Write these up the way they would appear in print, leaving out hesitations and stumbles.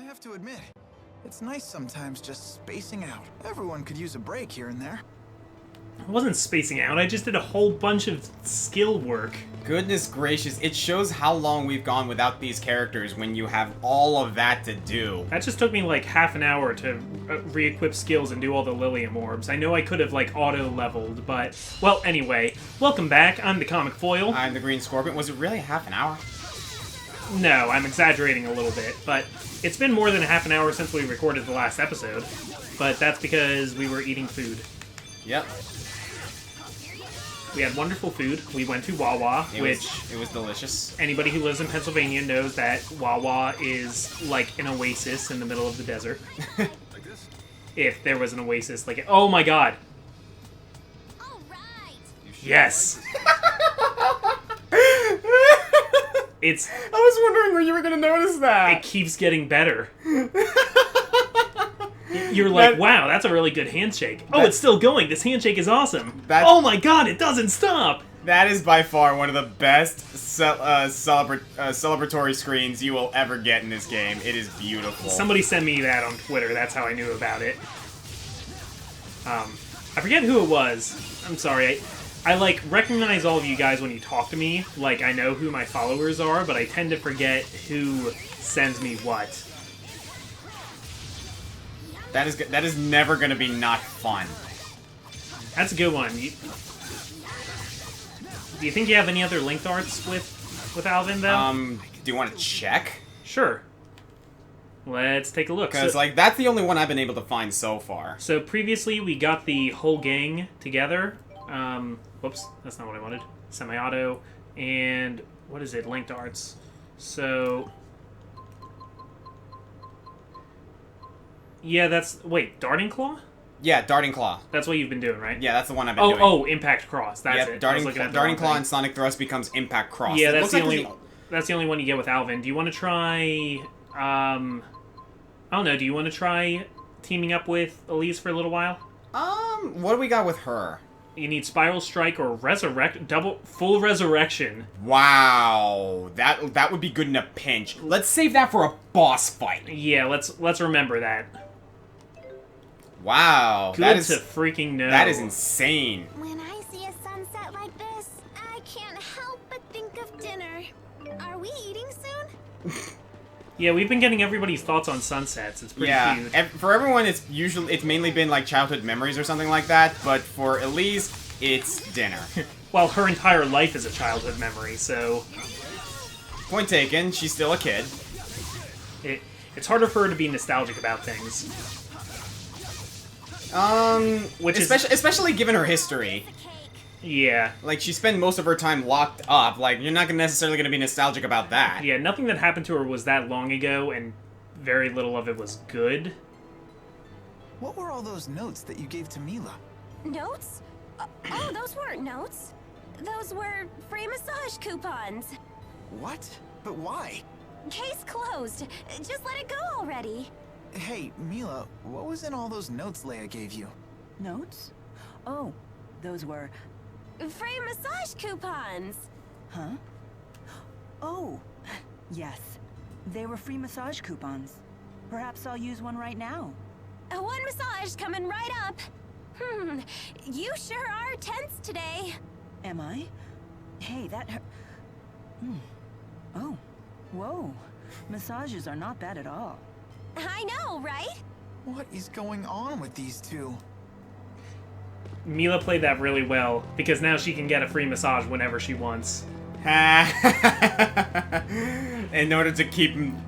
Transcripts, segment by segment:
I have to admit, it's nice sometimes just spacing out. Everyone could use a break here and there. I wasn't spacing out, I just did a whole bunch of skill work. Goodness gracious, it shows how long we've gone without these characters when you have all of that to do. That just took me like half an hour to re-equip skills and do all the Lilium orbs. I know I could have like auto-leveled, but... Well, anyway, welcome back. I'm the Comic Foil. I'm the Green Scorpion. Was it really half an hour? No, I'm exaggerating a little bit, but it's been more than a half an hour since we recorded the last episode. But that's because we were eating food. Yep. We had wonderful food. We went to Wawa, It was delicious. Anybody who lives in Pennsylvania knows that Wawa is like an oasis in the middle of the desert. If there was an oasis, like... Oh my god! All right. Yes! It's... I was wondering where you were going to notice that. It keeps getting better. You're like, wow, that's a really good handshake. Oh, it's still going. This handshake is awesome. Oh my god, it doesn't stop. That is by far one of the best celebratory screens you will ever get in this game. It is beautiful. Somebody sent me that on Twitter. That's how I knew about it. I forget who it was. I'm sorry. I like, recognize all of you guys when you talk to me. Like, I know who my followers are, but I tend to forget who sends me what. That is never going to be not fun. That's a good one. Do you think you have any other linked arts with Alvin, though? Do you want to check? Sure. Let's take a look. Because, like, that's the only one I've been able to find so far. So, previously, we got the whole gang together. Whoops, that's not what I wanted. Semi-auto. And, what is it? Linked arts. So... Yeah, that's... Wait, Darting Claw? Yeah, Darting Claw. That's what you've been doing, right? Yeah, that's the one I've been doing. Oh, Impact Cross. That's yep, it. Darting Claw and Sonic Thrust becomes Impact Cross. Yeah, that's the only one you get with Alvin. Do you want to try... I don't know, do you want to try teaming up with Elise for a little while? What do we got with her? You need Spiral Strike or full Resurrection. Wow, that would be good in a pinch. Let's save that for a boss fight. Yeah, let's remember that. Wow, Good to freaking know. That is insane. When I see a sunset like this, I can't help but think of dinner. Are we eating soon? Yeah, we've been getting everybody's thoughts on sunsets. It's pretty cute. For everyone, it's mainly been like childhood memories or something like that. But for Elise, it's dinner. Well, her entire life is a childhood memory, so... Point taken. She's still a kid. It's harder for her to be nostalgic about things. Especially given her history. Yeah. Like, she spent most of her time locked up. Like, you're not necessarily going to be nostalgic about that. Yeah, nothing that happened to her was that long ago, and very little of it was good. What were all those notes that you gave to Mila? Notes? Oh, those weren't notes. Those were free massage coupons. What? But why? Case closed. Just let it go already. Hey, Mila, what was in all those notes Leia gave you? Notes? Oh, those were... Free massage coupons. Huh? Oh, yes. They were free massage coupons. Perhaps I'll use one right now. One massage coming right up. You sure are tense today. Am I? Hey, that hurt. Oh, whoa. Massages are not bad at all. I know, right? What is going on with these two? Mila played that really well, because now she can get a free massage whenever she wants. In order to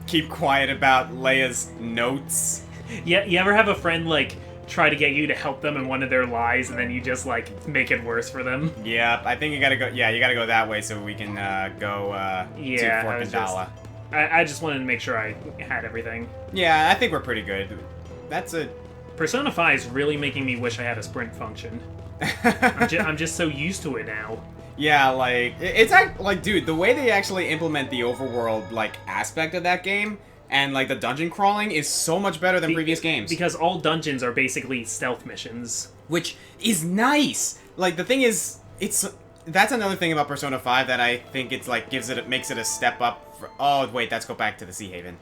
keep quiet about Leia's notes. Yeah, you ever have a friend, like, try to get you to help them in one of their lies, and then you just, like, make it worse for them? Yeah, I think you gotta go, you gotta go that way so we can, go, to Fort Kandala. I just wanted to make sure I had everything. Yeah, I think we're pretty good. That's a... Persona 5 is really making me wish I had a sprint function. I'm just so used to it now. Yeah, like, it's like, dude, the way they actually implement the overworld, like, aspect of that game, and, like, the dungeon crawling is so much better than previous games. Because all dungeons are basically stealth missions. Which is nice! Like, the thing is, that's another thing about Persona 5 that I think it's, like, makes it a step up for... Oh, wait, let's go back to the Sea Haven.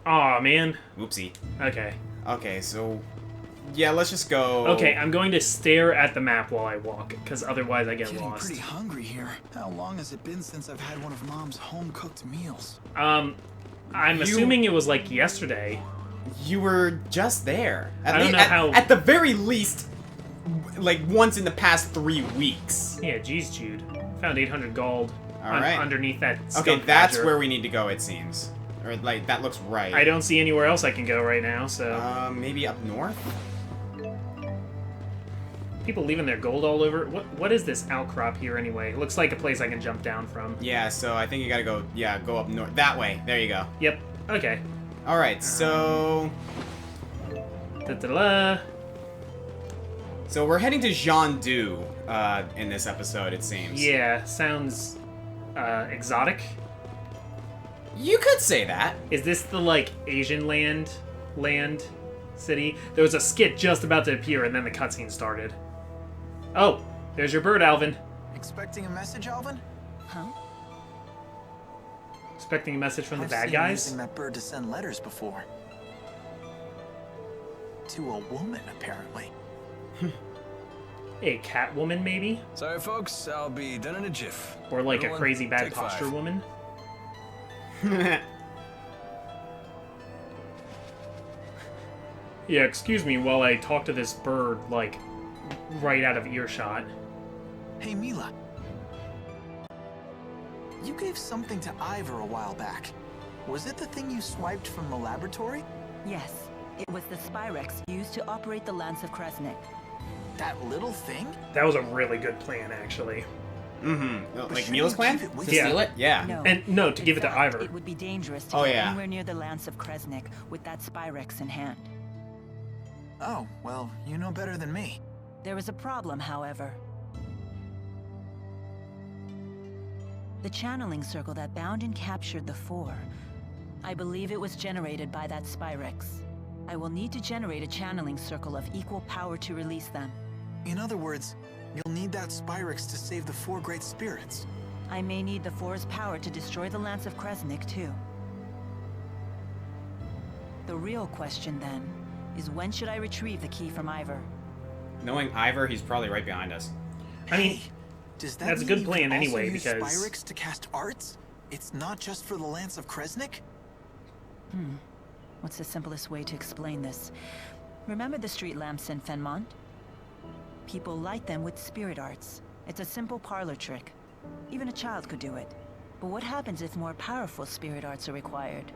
Aw, man. Oopsie. Okay. Okay, so... Yeah, let's just go... Okay, I'm going to stare at the map while I walk, because otherwise I get Getting lost. pretty hungry here. How long has it been since I've had one of Mom's home-cooked meals? I'm assuming it was like yesterday. You were just there. I don't know how... At the very least, like, once in the past 3 weeks. Yeah, geez, Jude. Found 800 gold Alright. underneath that Okay, skunk that's badger. where we need to go, it seems. Or, like, that looks right. I don't see anywhere else I can go right now, so... Maybe up north? People leaving their gold all over. What is this outcrop here anyway? It looks like a place I can jump down from. Yeah, so I think you gotta go, go up north. That way. There you go. Yep. Okay. Alright, so... Da-da-da. So we're heading to Jean-Du, in this episode, it seems. Yeah, sounds exotic. You could say that. Is this the, like, Asian land city? There was a skit just about to appear, and then the cutscene started. Oh, there's your bird, Alvin. Expecting a message, Alvin? Huh? Expecting a message from the I've bad seen guys? using that bird to send letters before. To a woman, apparently. A cat woman, maybe? Sorry, folks. I'll be done in a jiff. Or like Everyone, a crazy bad take posture 5. woman? Yeah, excuse me while I talk to this bird, like, right out of earshot. Hey, Mila. You gave something to Ivar a while back. Was it the thing you swiped from the laboratory? Yes, it was the Spyrex used to operate the Lance of Kresnik. That little thing? That was a really good plan, actually. Mm-hmm. But Like shouldn't Mila's you plan? keep it with To you? steal it? Yeah. No. And no, to In give it to fact, Ivar. It would be dangerous to Oh, get yeah. anywhere near the Lance of Kresnik with that Spyrex in hand. Oh, well, you know better than me. There is a problem, however. The channeling circle that bound and captured the Four. I believe it was generated by that Spyrex. I will need to generate a channeling circle of equal power to release them. In other words, you'll need that Spyrex to save the 4 great spirits. I may need the Four's power to destroy the Lance of Kresnik, too. The real question, then, is when should I retrieve the key from Ivar? Knowing Ivar, he's probably right behind us. I mean, Hey, does that that's a mean good you plan can also anyway, use because- Spyrex to cast arts? It's not just for the Lance of Kresnik? What's the simplest way to explain this? Remember the street lamps in Fenmont? People light them with spirit arts. It's a simple parlor trick. Even a child could do it. But what happens if more powerful spirit arts are required?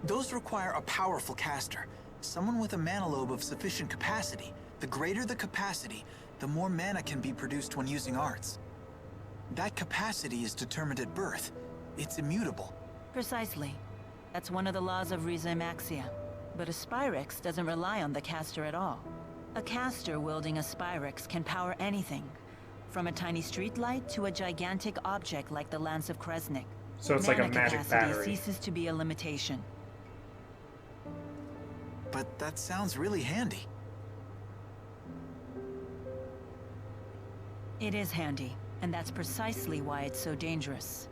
Those require a powerful caster. Someone with a mana lobe of sufficient capacity. The greater the capacity, the more mana can be produced when using arts. That capacity is determined at birth. It's immutable. Precisely. That's one of the laws of Rhizomaxia. But a Spyrex doesn't rely on the caster at all. A caster wielding a Spyrex can power anything, from a tiny streetlight to a gigantic object like the Lance of Kresnik. So it's like a Mana magic capacity battery. ceases to be a limitation. But that sounds really handy. It is handy, and that's precisely why it's so dangerous.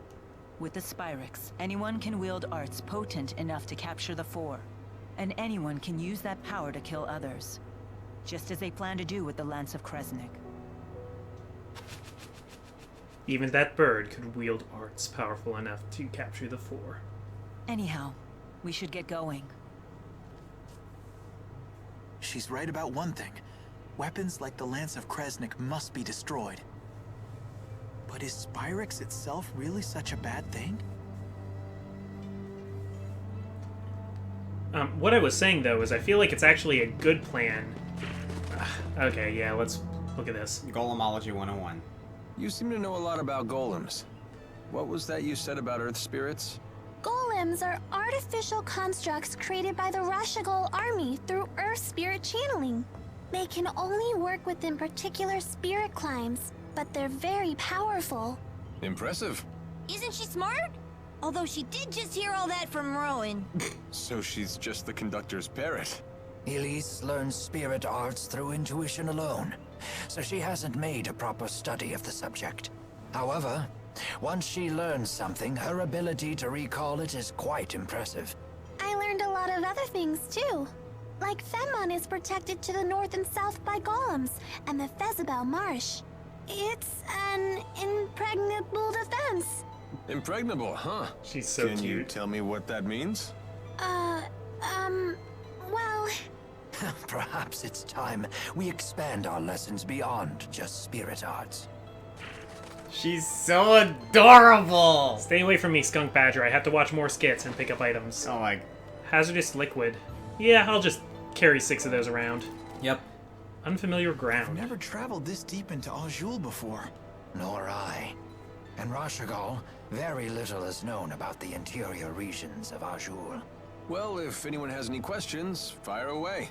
With the Spyrex, anyone can wield arts potent enough to capture the Four, and anyone can use that power to kill others, just as they plan to do with the Lance of Kresnik. Even that bird could wield arts powerful enough to capture the Four. Anyhow, we should get going. She's right about one thing. Weapons like the Lance of Kresnik must be destroyed. But is Spyrex itself really such a bad thing? What I was saying, though, is I feel like it's actually a good plan. Okay, yeah, let's look at this. Golemology 101. You seem to know a lot about golems. What was that you said about earth spirits? Golems are artificial constructs created by the Rashagol army through Earth spirit channeling. They can only work within particular spirit climes, but they're very powerful. Impressive. Isn't she smart? Although she did just hear all that from Rowan. So she's just the conductor's parrot. Elise learns spirit arts through intuition alone, so she hasn't made a proper study of the subject. However, once she learns something, her ability to recall it is quite impressive. I learned a lot lot of other things, too. Like Fenmon is protected to the north and south by golems, and the Fezabel Marsh. It's an impregnable defense. Impregnable, huh? She's so Can you cute. tell me what that means? Well... Perhaps it's time we expand our lessons beyond just spirit arts. She's so adorable. Stay away from me, Skunk Badger. I have to watch more skits and pick up items. Oh my. Hazardous liquid. Yeah, I'll just carry 6 of those around. Yep. Unfamiliar I've ground. never traveled this deep into Azul before. Nor I. In Rashagal, very little is known about the interior regions of Azul. Well, if anyone has any questions, fire away.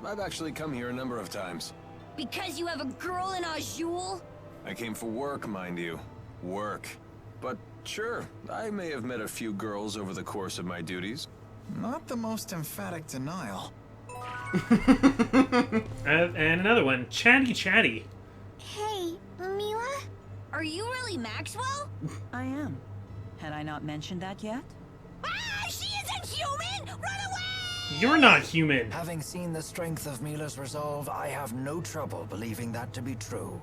I've actually come here a number of times. Because you have a girl in Azul? I came for work, mind you. Work. But sure, I may have met a few girls over the course of my duties. Not the most emphatic denial. And another one. Chatty Chatty. Hey, Mila? Are you really Maxwell? I am. Had I not mentioned that yet? Ah, she isn't human! Run away! You're not human. Having seen the strength of Mila's resolve, I have no trouble believing that to be true.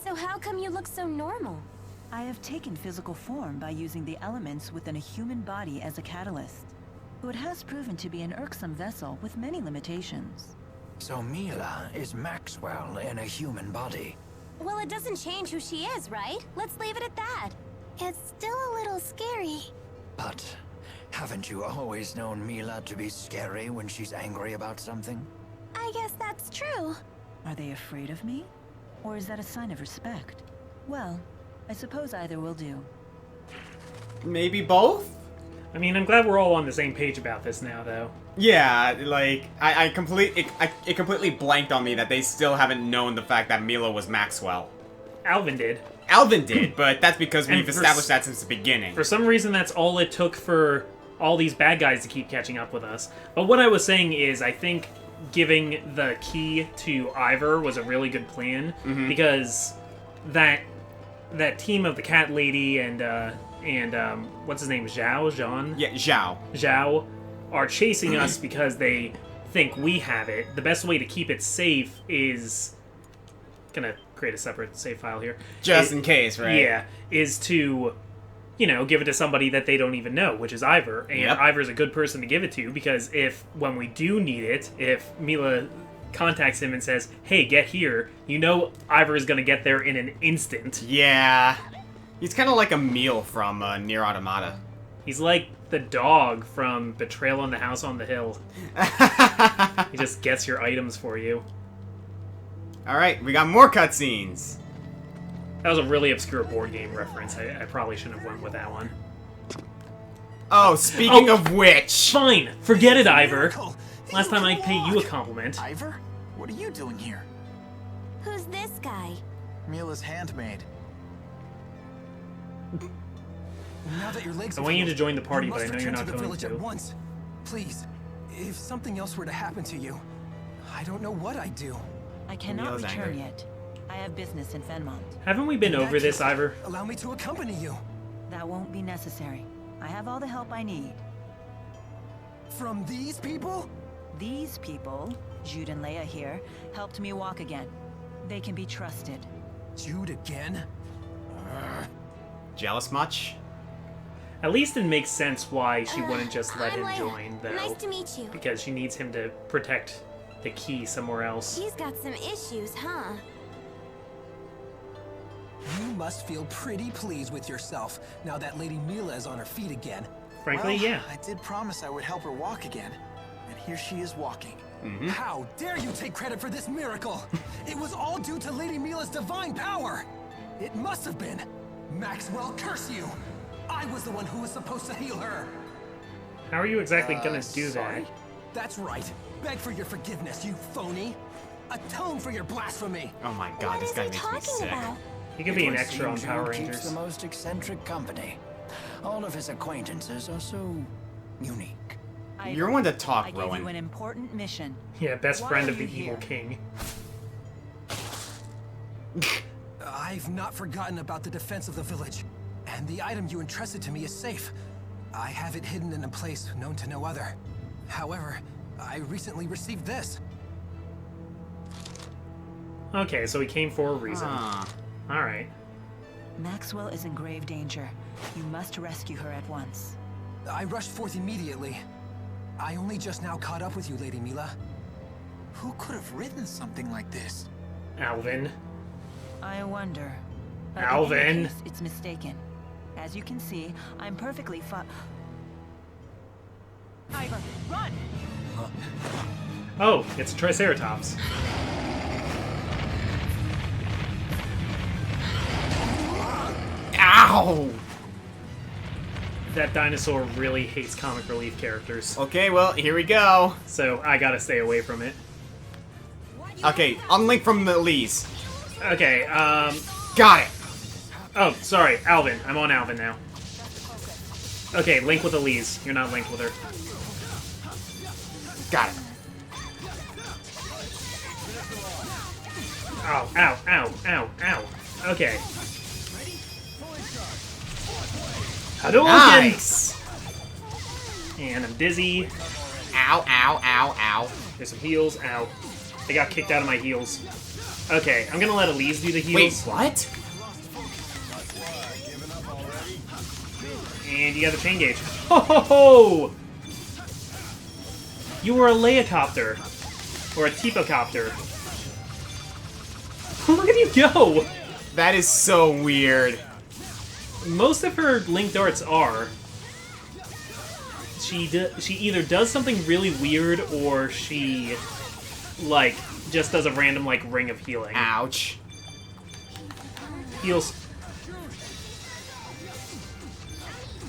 So how come you look so normal? I have taken physical form by using the elements within a human body as a catalyst. Though it has proven to be an irksome vessel with many limitations. So Mila is Maxwell in a human body. Well, it doesn't change who she is, right? Let's leave it at that. It's still a little scary. But haven't you always known Mila to be scary when she's angry about something? I guess that's true. Are they afraid of me? Or is that a sign of respect? Well, I suppose either will do. Maybe both? I mean, I'm glad we're all on the same page about this now, though. Yeah, like, it completely blanked on me that they still haven't known the fact that Mila was Maxwell. Alvin did. Alvin did, but that's because And we've established that since the beginning. For some reason, that's all it took for all these bad guys to keep catching up with us. But what I was saying is, I think giving the key to Ivar was a really good plan, because that team of the cat lady and what's his name, Jean? Yeah, Zhao. Zhao are chasing us because they think we have it. The best way to keep it safe is gonna create a separate save file here. Just in case, right? Yeah, is to, give it to somebody that they don't even know, which is Ivar. And Yep. Ivar's a good person to give it to, because when we do need it, if Mila contacts him and says, hey, get here, Ivar is gonna get there in an instant. Yeah. He's kind of like a meal from Nier Automata. He's like the dog from Betrayal on the House on the Hill. He just gets your items for you. Alright, we got more cutscenes. That was a really obscure board game reference. I probably shouldn't have went with that one. Oh, speaking of which... Fine, forget it, Ivar. Miracle! Last time I can pay you a walk. compliment. Ivar? What are you doing here? Who's this guy? Mila's handmaid. Now that your legs I have want you to healed, join the party, you but I must know you're return not to the going village to. at once. Please, if something else were to happen to you, I don't know what I'd do. I cannot Mila's return angry. yet. I have business in Fenmont. Haven't we been In that over this, case, Ivar? Allow me to accompany you. That won't be necessary. I have all the help I need. From these people? These people, Jude and Leia here, helped me walk again. They can be trusted. Jude again? Jealous much? At least it makes sense why she wouldn't just let I'm him Leia. join, though. Nice to meet you. Because she needs him to protect the key somewhere else. He's got some issues, huh? You must feel pretty pleased with yourself now that Lady Mila is on her feet again. Frankly, Well, yeah. I did promise I would help her walk again. And here she is walking. How dare you take credit for this miracle? It was all due to Lady Mila's divine power. It must have been. Maxwell, curse you! I was the one who was supposed to heal her. How are you exactly gonna do sorry? that? That's right. Beg for your forgiveness, you phony. Atone for your blasphemy. Oh my god, What this is guy he makes me talking sick. about? He could be an It would extra on seem Power Jude keeps the Rangers. most eccentric company. All of his acquaintances are so unique. Ivar, You're one to talk, I gave you Rowan. an important mission. Yeah, best Why friend are of the you evil here? king. I've not forgotten about the defense of the village. And the item you entrusted to me is safe. I have it hidden in a place known to no other. However, I recently received this. Okay, so he came for a reason. Ah. Alright. Maxwell is in grave danger. You must rescue her at once. I rushed forth immediately. I only just now caught up with you, Lady Mila. Who could have written something like this? Alvin. I wonder. But Alvin. in any case, it's mistaken. As you can see, I'm perfectly fine. Ivar, run! Oh, it's a Triceratops. Ow! That dinosaur really hates comic relief characters. Okay, well, here we go. So I gotta stay away from it. Okay, unlink from the Lees. Okay, Got it. oh, sorry, Alvin. I'm on Alvin now. Okay, link with Elise. You're not linked with her. Got it. Ow, ow, ow, ow, ow. Okay. Hadouken! Nice. And I'm dizzy. Ow, ow, ow, ow. There's some heals. Ow. They got kicked out of my heals. Okay, I'm gonna let Elise do the heals. Wait, what? And you got the chain gauge. Ho ho ho! You were a Leia-copter. Or a Tipo-copter. Look at you go! That is so weird. Most of her link darts are. She either does something really weird or she, like, just does a random, like, ring of healing. Ouch. Heals.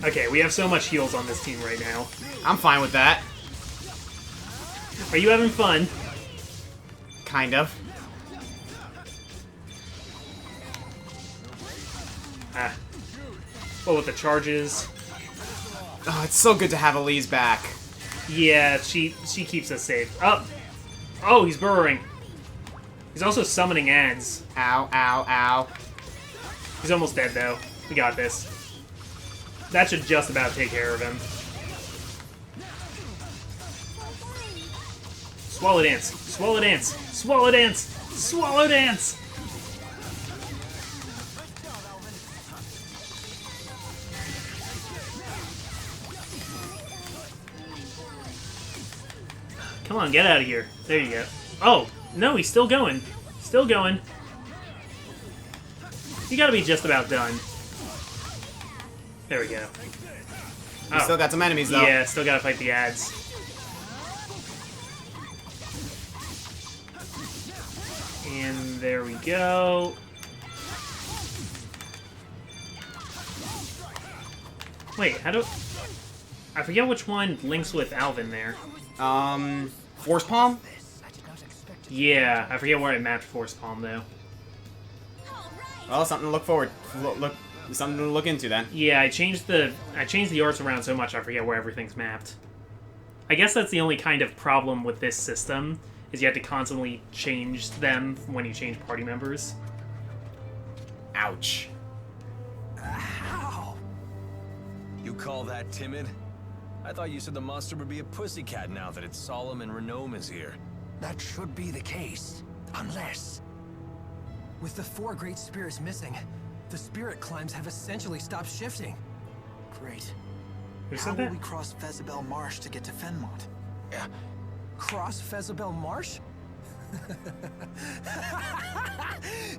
Okay, we have so much heals on this team right now. I'm fine with that. Are you having fun? Kind of. Ah. Well, with the charges. Oh, it's so good to have Elise back. Yeah, she keeps us safe. Oh! Oh, he's burrowing. He's also summoning ads. Ow, ow, ow. He's almost dead, though. We got this. That should just about take care of him. Swallow dance. Swallow dance. Swallow dance. Swallow dance. Come on, get out of here. There you go. Oh, no, he's still going. Still going. You gotta be just about done. There we go. We still got some enemies, though. Yeah, still gotta fight the ads. And there we go. Wait, how do... I forget which one links with Alvin there. Force Palm? Yeah, I forget where it mapped Force Palm, though. Well, something to look forward... Look, something to look into, then. Yeah, I changed the arts around so much I forget where everything's mapped. I guess that's the only kind of problem with this system, is you have to constantly change them when you change party members. Ouch. Ow! You call that timid? I thought you said the monster would be a pussycat now that its Solemn and Renome is here. That should be the case. Unless... With the 4 great spirits missing, the spirit climbs have essentially stopped shifting. Great. Who How said will that? we cross Fezabel Marsh to get to Fenmont? Cross Fezabel Marsh?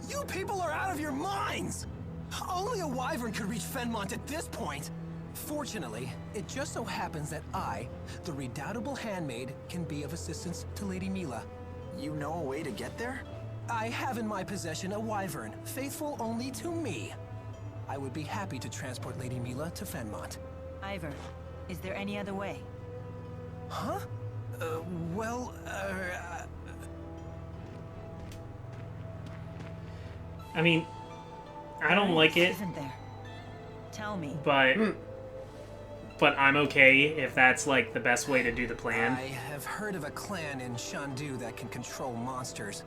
You people are out of your minds! Only a wyvern could reach Fenmont at this point. Fortunately, it just so happens that I, the redoubtable handmaid, can be of assistance to Lady Mila. You know a way to get there? I have in my possession a wyvern, faithful only to me. I would be happy to transport Lady Mila to Fenmont. Ivar, is there any other way? Huh? I mean, I don't like it, Isn't there? Tell me. but I'm okay if that's, like, the best way to do the plan. I have heard of a clan in Shandu that can control monsters.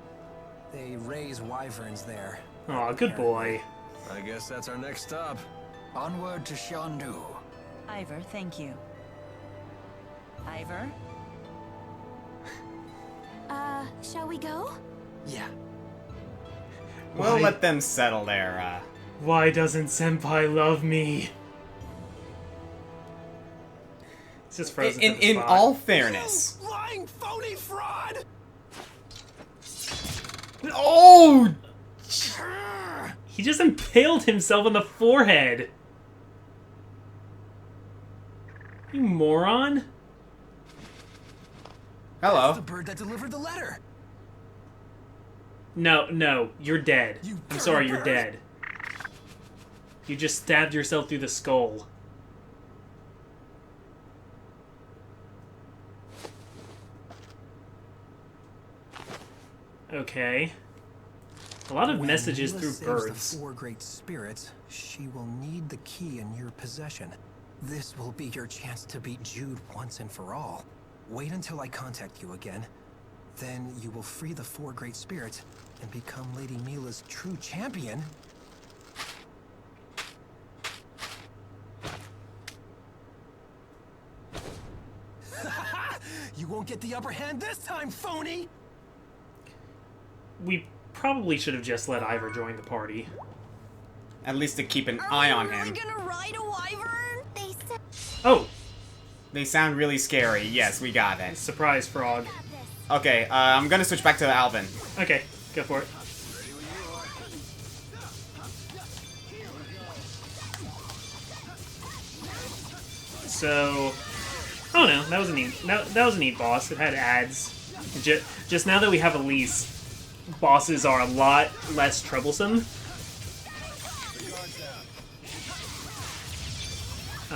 They raise wyverns there. Aw, good boy. I guess that's our next stop. Onward to Shandu. Ivar, thank you. Ivar? Shall we go? Yeah. We'll Why- let them settle their, Why doesn't Senpai love me? It's just frozen to the In spot. all fairness. You lying phony fraud! Oh! He just impaled himself on the forehead. You moron. Hello. The bird that delivered the letter. No, you're dead. You I'm sorry, you're bird. dead. You just stabbed yourself through the skull. Okay. A lot of When messages Mila through saves birds. the 4 great spirits, she will need the key in your possession. This will be your chance to beat Jude once and for all. Wait until I contact you again. Then you will free the 4 great spirits and become Lady Mila's true champion. You won't get the upper hand this time, phony! We probably should have just let Ivar join the party. At least to keep an eye on him. gonna ride a wyvern? They said Oh! They sound really scary. Yes, we got it. Surprise frog. Okay, I'm gonna switch back to Alvin. Okay, go for it. So, I don't know. That was a neat. That was a neat boss. It had ads. Just now that we have Elise, bosses are a lot less troublesome.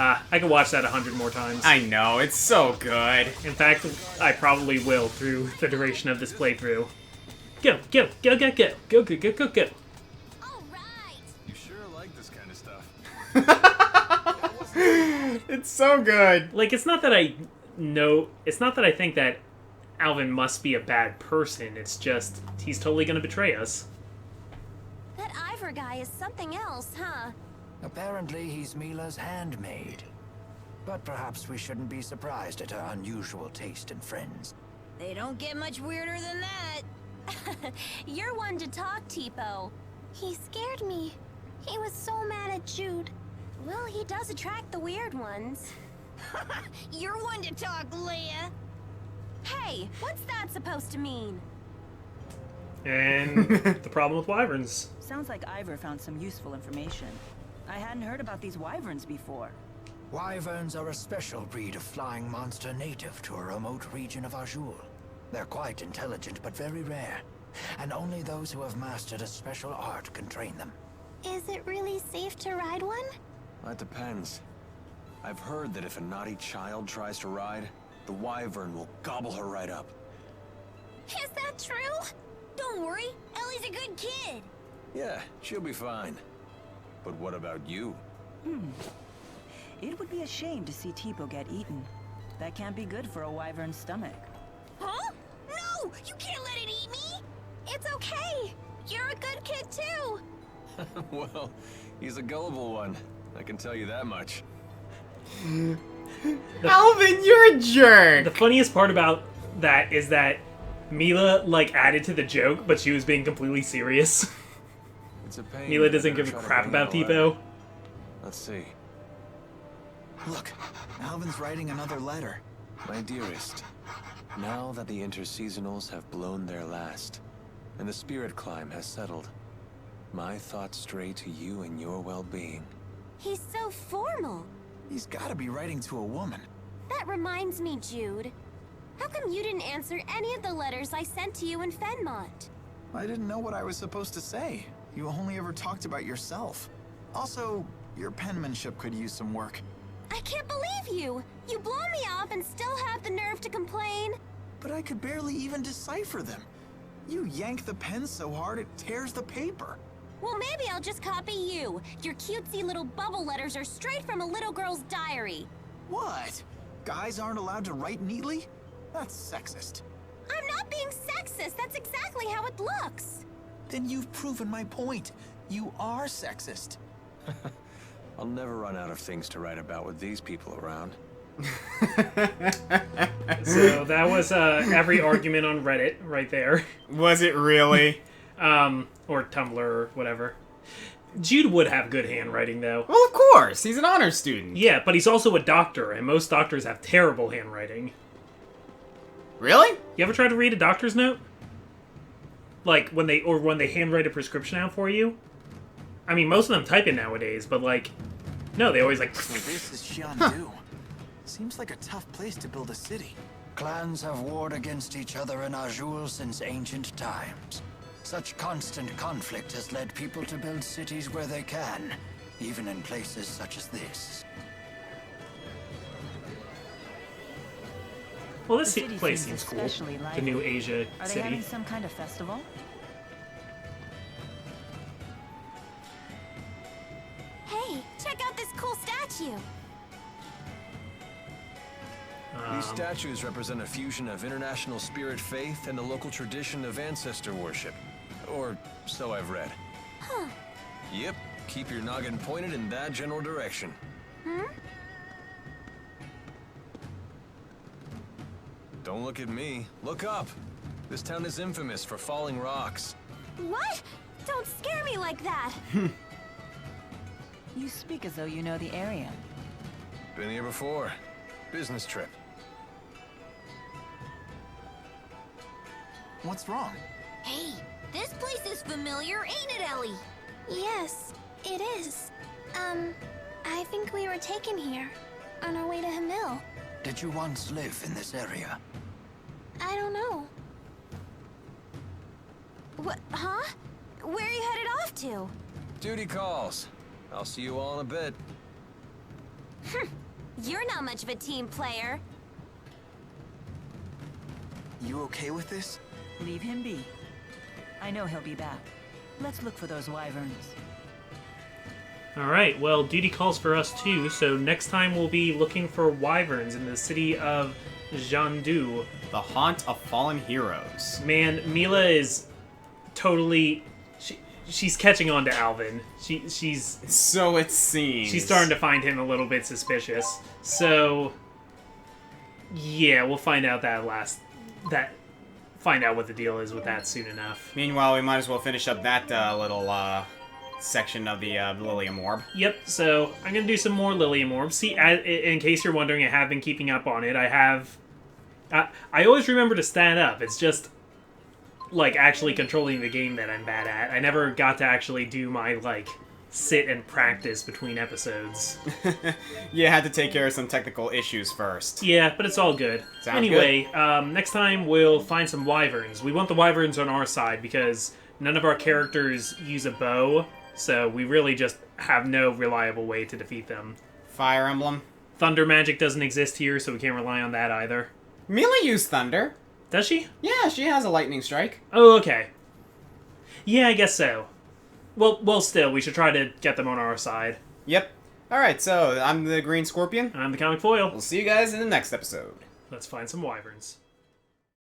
I could watch that 100 more times. I know, it's so good. In fact, I probably will through the duration of this playthrough. Go. all right. You sure like this kind of stuff. It's so good. Like, it's not that I think that Alvin must be a bad person. It's just, he's totally gonna betray us. That Ivar guy is something else, huh? Apparently, he's Mila's handmaid. But perhaps we shouldn't be surprised at her unusual taste in friends. They don't get much weirder than that. You're one to talk, Tipo. He scared me. He was so mad at Jude. Well, he does attract the weird ones. You're one to talk, Leia. Hey, what's that supposed to mean? And the problem with wyverns. Sounds like Ivar found some useful information. I hadn't heard about these wyverns before. Wyverns are a special breed of flying monster native to a remote region of Azul. They're quite intelligent, but very rare. And only those who have mastered a special art can train them. Is it really safe to ride one? That depends. I've heard that if a naughty child tries to ride, the wyvern will gobble her right up. Is that true? Don't worry, Ellie's a good kid. Yeah, she'll be fine. But what about you? It would be a shame to see Tipo get eaten. That can't be good for a wyvern's stomach. Huh? No! You can't let it eat me! It's okay. You're a good kid too. Well, he's a gullible one. I can tell you that much. Alvin, you're a jerk. The funniest part about that is that Mila, like, added to the joke, but she was being completely serious. It's a pain. Mila doesn't but give a try to crap bring about it all out. Tipo. Let's see. Look, Alvin's writing another letter. My dearest, now that the interseasonals have blown their last, and the spirit climb has settled, my thoughts stray to you and your well-being. He's so formal. He's gotta be writing to a woman. That reminds me, Jude. How come you didn't answer any of the letters I sent to you in Fenmont? I didn't know what I was supposed to say. You only ever talked about yourself. Also, your penmanship could use some work. I can't believe you! You blow me off and still have the nerve to complain? But I could barely even decipher them. You yank the pen so hard it tears the paper. Well, maybe I'll just copy you. Your cutesy little bubble letters are straight from a little girl's diary. What? Guys aren't allowed to write neatly? That's sexist. I'm not being sexist. That's exactly how it looks. Then you've proven my point. You are sexist. I'll never run out of things to write about with these people around. So that was every argument on Reddit right there. Was it really? Or Tumblr or whatever. Jude would have good handwriting, though. Well, of course. He's an honor student. Yeah, but he's also a doctor, and most doctors have terrible handwriting. Really? You ever try to read a doctor's note? Like, when they handwrite a prescription out for you? I mean, most of them type it nowadays, but, like, no, they always, like... So this is Xiandu. Seems like a tough place to build a city. Clans have warred against each other in Azul since ancient times. Such constant conflict has led people to build cities where they can, even in places such as this. Well, this The city place seems seems cool. especially The lively. new Asia Are they city. having some kind of festival? Hey, check out this cool statue. These statues represent a fusion of international spirit faith and the local tradition of ancestor worship. Or so I've read. Huh. Yep, keep your noggin pointed in that general direction. Don't look at me. Look up. This town is infamous for falling rocks. What? Don't scare me like that. You speak as though you know the area. Been here before. Business trip. What's wrong? Hey, this place is familiar, ain't it, Ellie? Yes, it is. I think we were taken here, on our way to Hamil. Did you once live in this area? I don't know. What? Huh? Where are you headed off to? Duty calls. I'll see you all in a bit. You're not much of a team player. You okay with this? Leave him be. I know he'll be back. Let's look for those wyverns. Alright, well, duty calls for us too, so next time we'll be looking for wyverns in the city of Xillia. The haunt of fallen heroes. Man, Mila is totally... She's catching on to Alvin. She's So it seems. She's starting to find him a little bit suspicious. So, yeah, we'll find out find out what the deal is with that soon enough. Meanwhile, we might as well finish up that little section of the Lilium Orb. Yep, so I'm going to do some more Lilium Orbs. See, in case you're wondering, I have been keeping up on it. I always remember to stat up. It's just, like, actually controlling the game that I'm bad at. I never got to actually do my, like, sit and practice between episodes. You had to take care of some technical issues first. Yeah, but it's all good. Sounds anyway, next time we'll find some wyverns. We want the wyverns on our side because none of our characters use a bow, so we really just have no reliable way to defeat them. Fire Emblem. Thunder magic doesn't exist here, so we can't rely on that either. Mila used thunder. Does she? Yeah, she has a lightning strike. Oh, okay. Yeah, I guess so. Well, still, we should try to get them on our side. Yep. Alright, so I'm the Green Scorpion. I'm the Comic Foil. We'll see you guys in the next episode. Let's find some wyverns.